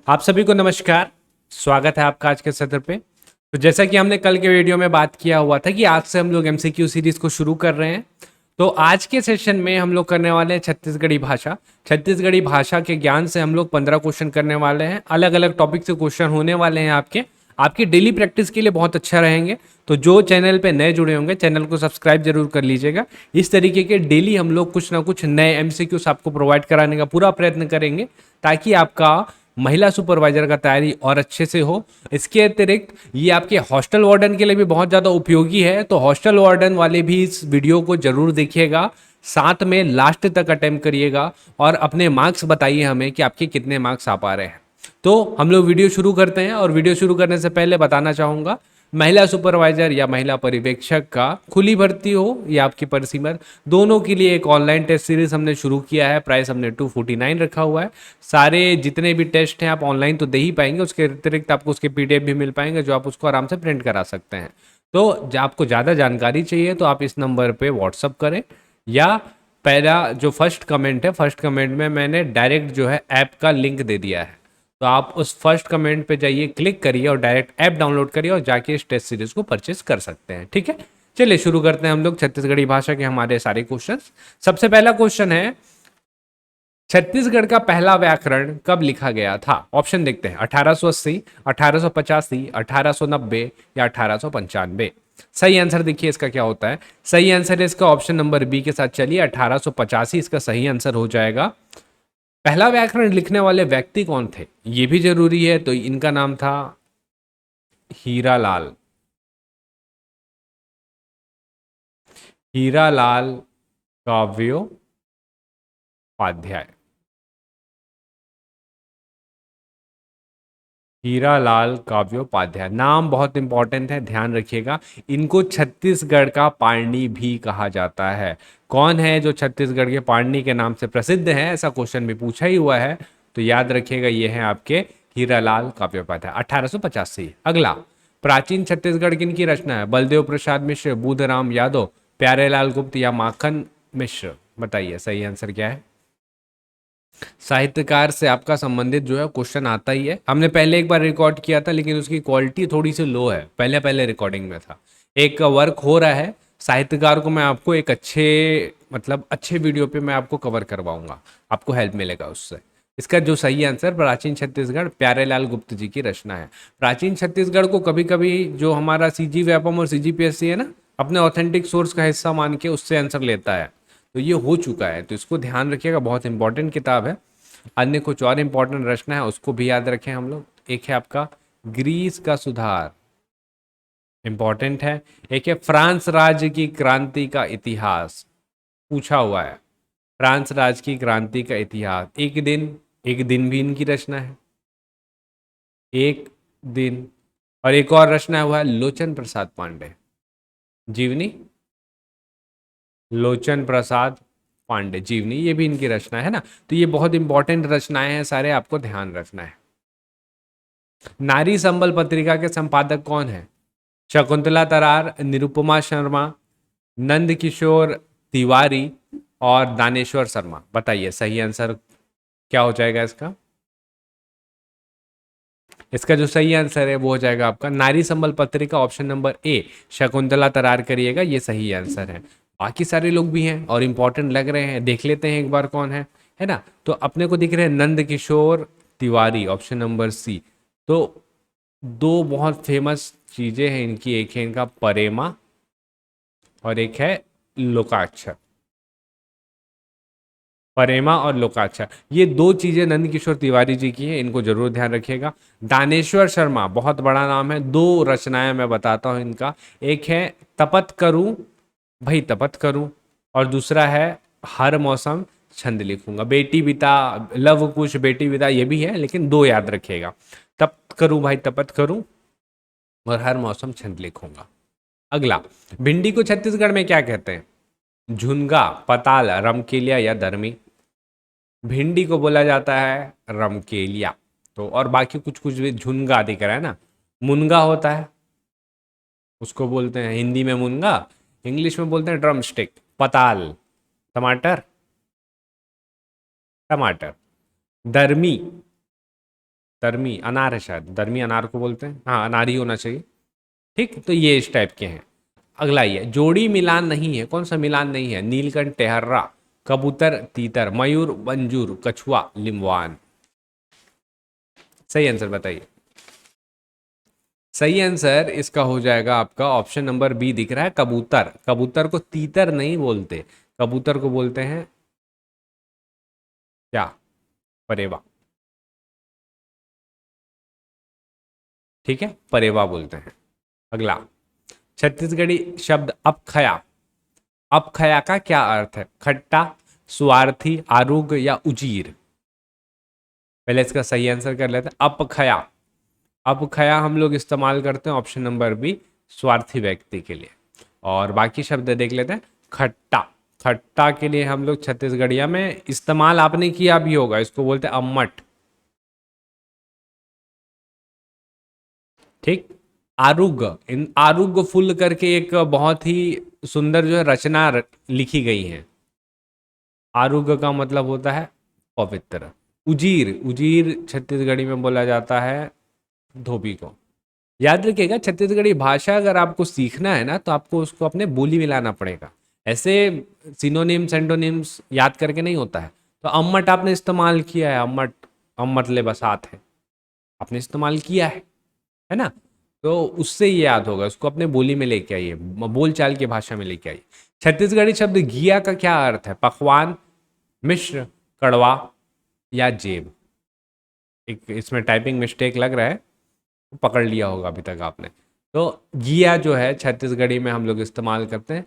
आप सभी को नमस्कार। स्वागत है आपका आज के सत्र पे। तो जैसा कि हमने कल के वीडियो में बात किया हुआ था कि आज से हम लोग एमसीक्यू सीरीज को शुरू कर रहे हैं। तो आज के सेशन में हम लोग करने वाले हैं छत्तीसगढ़ी भाषा। छत्तीसगढ़ी भाषा के ज्ञान से हम लोग 15 क्वेश्चन करने वाले हैं। अलग अलग टॉपिक से क्वेश्चन होने वाले हैं आपके आपकी डेली प्रैक्टिस के लिए बहुत अच्छा रहेंगे। तो जो चैनल पे नए जुड़े होंगे चैनल को सब्सक्राइब जरूर कर लीजिएगा। इस तरीके के डेली हम लोग कुछ ना कुछ नए एमसीक्यूज आपको प्रोवाइड कराने का पूरा प्रयत्न करेंगे ताकि आपका महिला सुपरवाइजर का तैयारी और अच्छे से हो। इसके अतिरिक्त ये आपके हॉस्टल वार्डन के लिए भी बहुत ज़्यादा उपयोगी है। तो हॉस्टल वार्डन वाले भी इस वीडियो को जरूर देखिएगा, साथ में लास्ट तक अटेम्प्ट करिएगा और अपने मार्क्स बताइए हमें कि आपके कितने मार्क्स आ पा रहे हैं। तो हम लोग वीडियो शुरू करते हैं और वीडियो शुरू करने से पहले बताना चाहूँगा, महिला सुपरवाइजर या महिला पर्यवेक्षक का खुली भर्ती हो या आपकी परिसीमर, दोनों के लिए एक ऑनलाइन टेस्ट सीरीज हमने शुरू किया है। प्राइस हमने 249 रखा हुआ है। सारे जितने भी टेस्ट हैं आप ऑनलाइन तो दे ही पाएंगे, उसके अतिरिक्त आपको उसके पीडीएफ भी मिल पाएंगे जो आप उसको आराम से प्रिंट करा सकते हैं। तो आपको ज़्यादा जानकारी चाहिए तो आप इस नंबर पे व्हाट्सअप करें, या पहला जो फर्स्ट कमेंट है, फर्स्ट कमेंट में मैंने डायरेक्ट जो है ऐप का लिंक दे दिया है। तो आप उस फर्स्ट कमेंट पे जाइए, क्लिक करिए और डायरेक्ट ऐप डाउनलोड करिए और जाके इस टेस्ट सीरीज को परचेस कर सकते हैं। ठीक है, चलिए शुरू करते हैं हम लोग छत्तीसगढ़ी भाषा के हमारे सारे क्वेश्चंस। सबसे पहला क्वेश्चन है, छत्तीसगढ़ का पहला व्याकरण कब लिखा गया था? ऑप्शन देखते हैं, 1880, 1885, 1890 या 1895। सही आंसर देखिए इसका क्या होता है। सही आंसर है इसका ऑप्शन नंबर बी के साथ चलिए, 1885 इसका सही आंसर हो जाएगा। पहला व्याकरण लिखने वाले व्यक्ति कौन थे ये भी जरूरी है। तो इनका नाम था हीरालाल, हीरालाल काव्योपाध्याय। हीरालाल काव्योपाध्याय नाम बहुत इंपॉर्टेंट है, ध्यान रखिएगा। इनको छत्तीसगढ़ का पाणिनि भी कहा जाता है। कौन है जो छत्तीसगढ़ के पाणिनि के नाम से प्रसिद्ध है, ऐसा क्वेश्चन भी पूछा ही हुआ है। तो याद रखिएगा ये है आपके हीरालाल काव्योपाध्याय, 1885। अगला, प्राचीन छत्तीसगढ़ किन की रचना है? बलदेव प्रसाद मिश्र, बुधराम यादव, प्यारेलाल गुप्त या माखन मिश्र। बताइए सही आंसर क्या है। साहित्यकार से आपका संबंधित जो है क्वेश्चन आता ही है। हमने पहले एक बार रिकॉर्ड किया था लेकिन उसकी क्वालिटी थोड़ी सी लो है, पहले पहले रिकॉर्डिंग में था। एक वर्क हो रहा है, साहित्यकार को मैं आपको एक अच्छे वीडियो पे मैं आपको कवर करवाऊंगा, आपको हेल्प मिलेगा उससे। इसका जो सही आंसर प्राचीन छत्तीसगढ़ प्यारेलाल गुप्त जी की रचना है। प्राचीन छत्तीसगढ़ को कभी कभी जो हमारा सीजी व्यापम और सीजीपीएससी है ना, अपने ऑथेंटिक सोर्स का हिस्सा मान के उससे आंसर लेता है। तो ये हो चुका है, तो इसको ध्यान रखिएगा, बहुत इंपॉर्टेंट किताब है। अन्य कुछ और इंपॉर्टेंट रचना है उसको भी याद रखें हम लोग। एक है आपका ग्रीस का सुधार, इंपॉर्टेंट है। एक है फ्रांस राज्य की क्रांति का इतिहास, पूछा हुआ है। फ्रांस राज्य की क्रांति का इतिहास, एक दिन भी इनकी रचना है, एक दिन। और एक और रचना हुआ है लोचन प्रसाद पांडे, जीवनी, लोचन प्रसाद पांडे जीवनी, ये भी इनकी रचना है ना। तो ये बहुत इंपॉर्टेंट रचनाएं हैं, सारे आपको ध्यान रखना है। नारी संबल पत्रिका के संपादक कौन है? शकुंतला तरार, निरुपमा शर्मा, नंद किशोर तिवारी और दानेश्वर शर्मा। बताइए सही आंसर क्या हो जाएगा इसका। इसका जो सही आंसर है वो हो जाएगा आपका नारी संबल पत्रिका, ऑप्शन नंबर ए, शकुंतला तरार करिएगा, ये सही आंसर है। बाकी सारे लोग भी हैं और इंपॉर्टेंट लग रहे हैं, देख लेते हैं एक बार कौन है ना। तो अपने को दिख रहे हैं Nand Kishore Tiwari, option number C. तो दो बहुत फेमस चीजें हैं इनकी, एक है इनका परेमा और एक है लोकाक्षर। परेमा और लोकाक्षर, ये दो चीजें नंद किशोर तिवारी जी की हैं, इनको जरूर ध्यान रखिएगा। दानेश्वर शर्मा बहुत बड़ा नाम है, दो रचनाएं मैं बताता हूं इनका। एक है तपत करूं भाई तपत करूं, और दूसरा है हर मौसम छंद लिखूंगा। बेटी बिता, लव कुश बेटी बिता ये भी है, लेकिन दो याद रखिएगा, तप करूं भाई तपत करूं और हर मौसम छंद लिखूंगा। अगला, भिंडी को छत्तीसगढ़ में क्या कहते हैं? झुनगा, पताल, रमकेलिया या दरमी। भिंडी को बोला जाता है रमकेलिया। तो और बाकी कुछ कुछ भी झुनगा दिख रहा है ना, मुनगा होता है, उसको बोलते हैं हिंदी में मुनगा, इंग्लिश में बोलते हैं ड्रम स्टिक। पताल टमाटर, टमाटर। दरमी, दरमी अनार है शायद, दरमी अनार को बोलते हैं, हाँ अनार ही होना चाहिए। ठीक, तो ये इस टाइप के हैं। अगला ये जोड़ी मिलान नहीं है, कौन सा मिलान नहीं है? नीलकंठ टेहर्रा, कबूतर तीतर, मयूर मंजूर, कछुआ लिम्बान। सही आंसर बताइए। सही आंसर इसका हो जाएगा आपका ऑप्शन नंबर बी दिख रहा है, कबूतर। कबूतर को तीतर नहीं बोलते, कबूतर को बोलते हैं क्या? परेवा। ठीक है, परेवा बोलते हैं। अगला छत्तीसगढ़ी शब्द अपखया, अपखया का क्या अर्थ है? खट्टा, स्वार्थी, आरोग्य या उजीर? पहले इसका सही आंसर कर लेते हैं। अपखया, अपखया हम लोग इस्तेमाल करते हैं ऑप्शन नंबर बी, स्वार्थी व्यक्ति के लिए। और बाकी शब्द देख लेते हैं। खट्टा, खट्टा के लिए हम लोग छत्तीसगढ़िया में इस्तेमाल आपने किया भी होगा, इसको बोलते हैं अम्मट। ठीक। आरुग, इन आरुग फुल करके एक बहुत ही सुंदर जो है रचना लिखी गई है। आरुग का मतलब होता है पवित्र। उजीर, उजीर छत्तीसगढ़ी में बोला जाता है धोबी को। याद रखिएगा, छत्तीसगढ़ी भाषा अगर आपको सीखना है ना, तो आपको उसको अपने बोली में लाना पड़ेगा। ऐसे सिनोनिम्स एंटोनिम्स याद करके नहीं होता है। तो अम्मट आपने इस्तेमाल किया है, अम्मट, अम्मट ले बसात है, आपने इस्तेमाल किया है ना? तो उससे ये याद होगा, उसको अपने बोली में लेके आइए, बोलचाल की भाषा में लेके आइए। छत्तीसगढ़ी शब्द घिया का क्या अर्थ है? पकवान, मिश्र, कड़वा या जेब? एक इसमें टाइपिंग मिस्टेक लग रहा है, पकड़ लिया होगा अभी तक आपने। तो घिया जो है छत्तीसगढ़ी में हम लोग इस्तेमाल करते हैं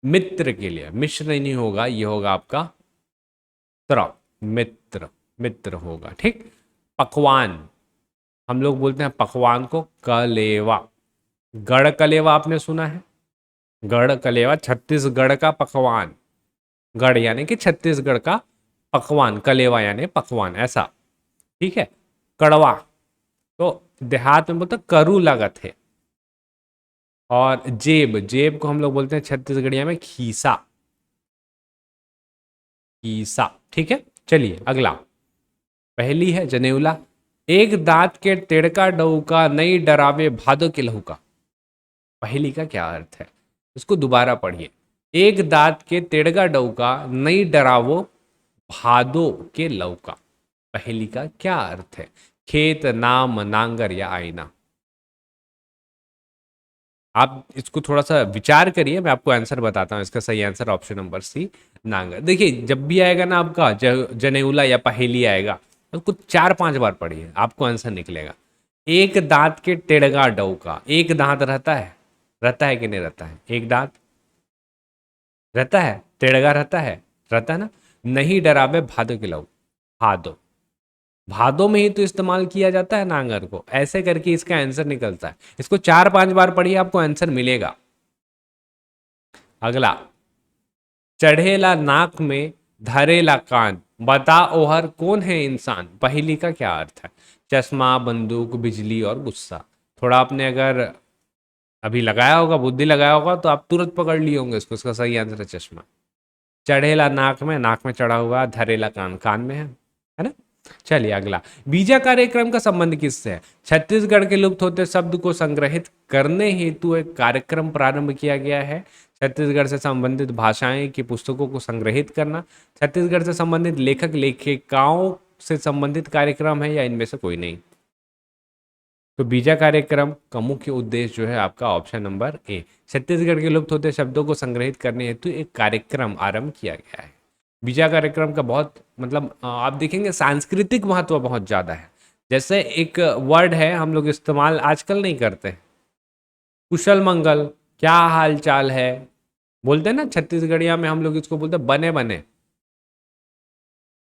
मित्र के लिए। मिश्र नहीं होगा, ये होगा आपका त्र, मित्र, मित्र होगा। ठीक। पकवान, हम लोग बोलते हैं पकवान को कलेवा। गढ़ कलेवा आपने सुना है? गढ़ कलेवा छत्तीसगढ़ का पकवान। गढ़ यानी कि छत्तीसगढ़ का पकवान, कलेवा यानी पकवान, ऐसा। ठीक है। कड़वा तो देहात में बोलते करू लागत है। और जेब, जेब को हम लोग बोलते हैं छत्तीसगढ़िया में खीसा, खीसा। ठीक है, चलिए अगला। पहली है जनेऊला, एक दांत के टेढ़का डौका नहीं डरावे भादो के लहू का। पहली का क्या अर्थ है? इसको दोबारा पढ़िए। एक दांत के टेढ़का डौका नहीं डरावो भादो के लौका। पहली का क्या अर्थ है? खेत, नाम, नांगर या आईना? आप इसको थोड़ा सा विचार करिए, मैं आपको आंसर बताता हूँ। इसका सही आंसर ऑप्शन नंबर सी, नांगर। देखिए जब भी आएगा ना आपका जनेऊला या पहेली आएगा, तो कुछ 4-5 बार पढ़िए, आपको आंसर निकलेगा। एक दांत के टेढ़गा डौका, एक दांत रहता है, रहता है कि नहीं रहता है? एक दांत रहता है, टेढ़गा रहता है ना? नहीं डरावे भादो के लहू, भादो, भादों में ही तो इस्तेमाल किया जाता है नांगर को। ऐसे करके इसका आंसर निकलता है। इसको 4-5 बार पढ़िए, आपको आंसर मिलेगा। अगला, चढ़ेला नाक में धरेला कान, बता ओहर कौन है इंसान। पहली का क्या अर्थ है? चश्मा, बंदूक, बिजली और गुस्सा। थोड़ा आपने अगर अभी लगाया होगा, बुद्धि लगाया होगा, तो आप तुरंत पकड़ लिए होंगे इसको। इसका सही आंसर है चश्मा। चढ़ेला नाक में चढ़ा हुआ, धरेला कान, कान में है ना? चलिए अगला, बीजा कार्यक्रम का संबंध किससे है? छत्तीसगढ़ के लुप्त होते शब्द को संग्रहित करने हेतु एक कार्यक्रम प्रारंभ किया गया है। छत्तीसगढ़ से संबंधित भाषाएं की पुस्तकों को संग्रहित करना, छत्तीसगढ़ से संबंधित लेखक लेखिकाओं से संबंधित कार्यक्रम है, या इनमें से कोई नहीं? तो बीजा कार्यक्रम का मुख्य उद्देश्य जो है आपका ऑप्शन नंबर ए, छत्तीसगढ़ के लुप्त होते शब्दों को संग्रहित करने हेतु एक कार्यक्रम आरंभ किया गया है। बीजा कार्यक्रम का बहुत मतलब आप देखेंगे सांस्कृतिक महत्व बहुत ज़्यादा है। जैसे एक वर्ड है हम लोग इस्तेमाल आजकल नहीं करते, कुशल मंगल, क्या हाल चाल है, बोलते हैं ना छत्तीसगढ़िया में हम लोग इसको बोलते हैं बने बने,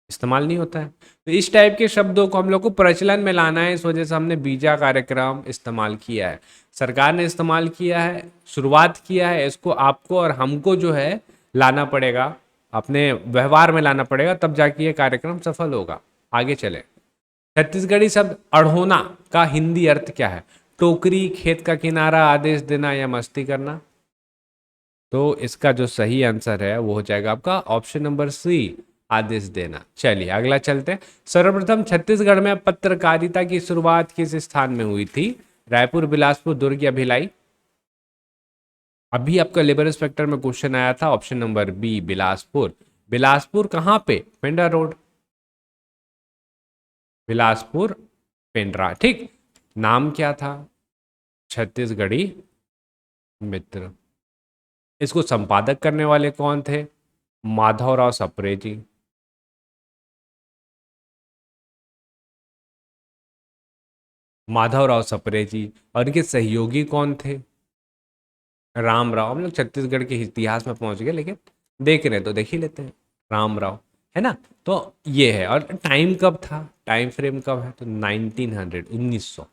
इस्तेमाल नहीं होता है। तो इस टाइप के शब्दों को हम लोग को प्रचलन में लाना है, इस वजह से हमने बीजा कार्यक्रम इस्तेमाल किया है। सरकार ने इस्तेमाल किया है, शुरुआत किया है, इसको आपको और हमको जो है लाना पड़ेगा, अपने व्यवहार में लाना पड़ेगा, तब जाके ये कार्यक्रम सफल होगा। आगे चले। छत्तीसगढ़ी शब्द अढ़ोना का हिंदी अर्थ क्या है? टोकरी, खेत का किनारा, आदेश देना या मस्ती करना? तो इसका जो सही आंसर है वो हो जाएगा आपका ऑप्शन नंबर सी, आदेश देना। चलिए अगला चलते हैं। सर्वप्रथम छत्तीसगढ़ में पत्रकारिता की शुरुआत किस स्थान में हुई थी? रायपुर, बिलासपुर, दुर्ग या भिलाई? अभी आपका लेबर इंस्पेक्टर में क्वेश्चन आया था, option number B Bilaspur. Bilaspur कहाँ पे? पेंड्रा रोड, बिलासपुर पेंड्रा। ठीक, नाम क्या था? छत्तीसगढ़ी मित्र। इसको संपादक करने वाले कौन थे? माधवराव सप्रे जी। माधवराव सप्रे जी। और इनके सहयोगी कौन थे? राम राव। हम लोग छत्तीसगढ़ के इतिहास में पहुंच गए, लेकिन देख रहे हैं तो देख ही लेते हैं। राम राव, है ना? तो ये है। और टाइम कब था? टाइम फ्रेम कब है? तो 1900, 1900।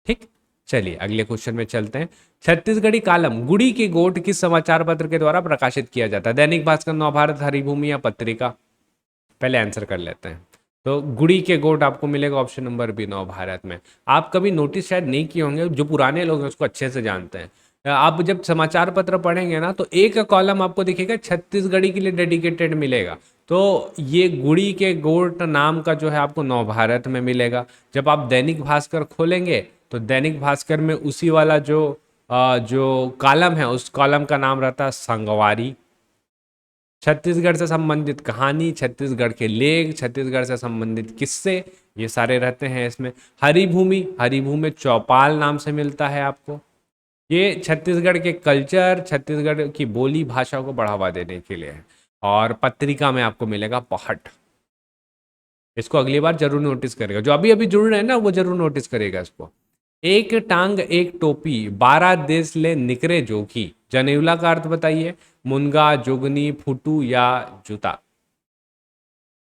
ठीक, चलिए अगले क्वेश्चन में चलते हैं। छत्तीसगढ़ी कालम गुड़ी की गोट किस समाचार पत्र के द्वारा प्रकाशित किया जाता है? दैनिक भास्कर, नवभारत, हरिभूमि या पत्रिका? पहले आंसर कर लेते हैं। तो गुड़ी के गोट आपको मिलेगा ऑप्शन नंबर बी, नवभारत में। आप कभी नोटिस शायद नहीं किए होंगे, जो पुराने लोग हैं उसको अच्छे से जानते हैं। आप जब समाचार पत्र पढ़ेंगे ना, तो एक कॉलम आपको दिखेगा छत्तीसगढ़ी के लिए डेडिकेटेड मिलेगा। तो ये गुड़ी के गोट नाम का जो है आपको नवभारत में मिलेगा। जब आप दैनिक भास्कर खोलेंगे तो दैनिक भास्कर में उसी वाला जो कॉलम है, उस कॉलम का नाम रहता है संगवारी। छत्तीसगढ़ से संबंधित कहानी, छत्तीसगढ़ के लेख, छत्तीसगढ़ से संबंधित किस्से, ये सारे रहते हैं इसमें। हरिभूमि, हरिभूमि चौपाल नाम से मिलता है आपको। ये छत्तीसगढ़ के कल्चर, छत्तीसगढ़ की बोली भाषा को बढ़ावा देने के लिए है। और पत्रिका में आपको मिलेगा पहट। इसको अगली बार जरूर नोटिस करेगा, जो अभी अभी जुड़ रहे हैं ना वो जरूर नोटिस करेगा इसको। एक टांग एक टोपी, 12 देश ले निकरे जोखी। जनेऊला का अर्थ बताइए। मुनगा, जोगनी, फुटू या जूता?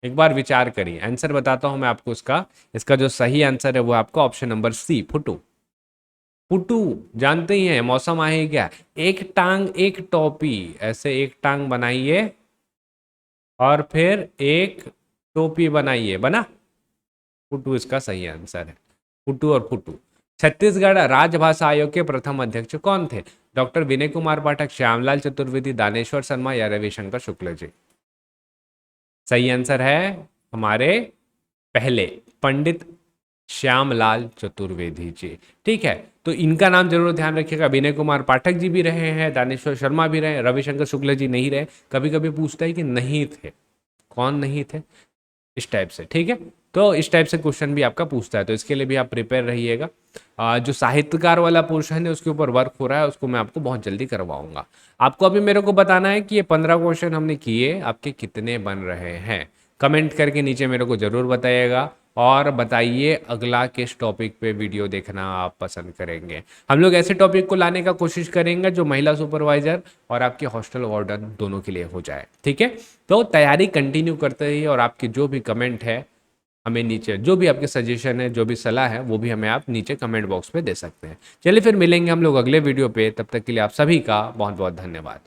एक बार विचार करिए, आंसर बताता हूं मैं आपको इसका। इसका जो सही आंसर है वो आपका ऑप्शन नंबर सी, फुटू। फुटू जानते ही हैं, मौसम आहे क्या? एक टांग एक टोपी, ऐसे एक टांग बनाइए और फिर एक टोपी बनाइए, बना? फुटू इसका सही आंसर है। फुटू और फुटू। छत्तीसगढ़ राजभाषा आयोग के प्रथम अध्यक्ष कौन थे? डॉक्टर विनय कुमार पाठक, श्यामलाल चतुर्वेदी, दानेश्वर शर्मा या रविशंकर शुक्ल जी? सही आंसर है हमारे पहले, पंडित श्यामलाल चतुर्वेदी जी। ठीक है, तो इनका नाम जरूर ध्यान रखिएगा। विनय कुमार पाठक जी भी रहे हैं, दानेश्वर शर्मा भी रहे, रविशंकर शुक्ल जी नहीं रहे। कभी कभी पूछता है कि नहीं थे, कौन नहीं थे, इस टाइप से। ठीक है, तो इस टाइप से क्वेश्चन भी आपका पूछता है, तो इसके लिए भी आप प्रिपेयर रहिएगा। जो साहित्यकार वाला पोर्शन है उसके ऊपर वर्क हो रहा है, उसको मैं आपको बहुत जल्दी करवाऊंगा। आपको अभी मेरे को बताना है कि ये 15 क्वेश्चन हमने किए, आपके कितने बन रहे हैं। कमेंट करके नीचे मेरे को ज़रूर बताइएगा। और बताइए अगला किस टॉपिक पे वीडियो देखना आप पसंद करेंगे। हम लोग ऐसे टॉपिक को लाने का कोशिश करेंगे जो महिला सुपरवाइजर और आपके हॉस्टल वार्डन दोनों के लिए हो जाए। ठीक है, तो तैयारी कंटिन्यू करते रहिए और आपकी जो भी कमेंट है हमें नीचे, जो भी आपके सजेशन है, जो भी सलाह है, वो भी हमें आप नीचे कमेंट बॉक्स पे दे सकते हैं। चलिए फिर मिलेंगे हम लोग अगले वीडियो पे, तब तक के लिए आप सभी का बहुत बहुत धन्यवाद।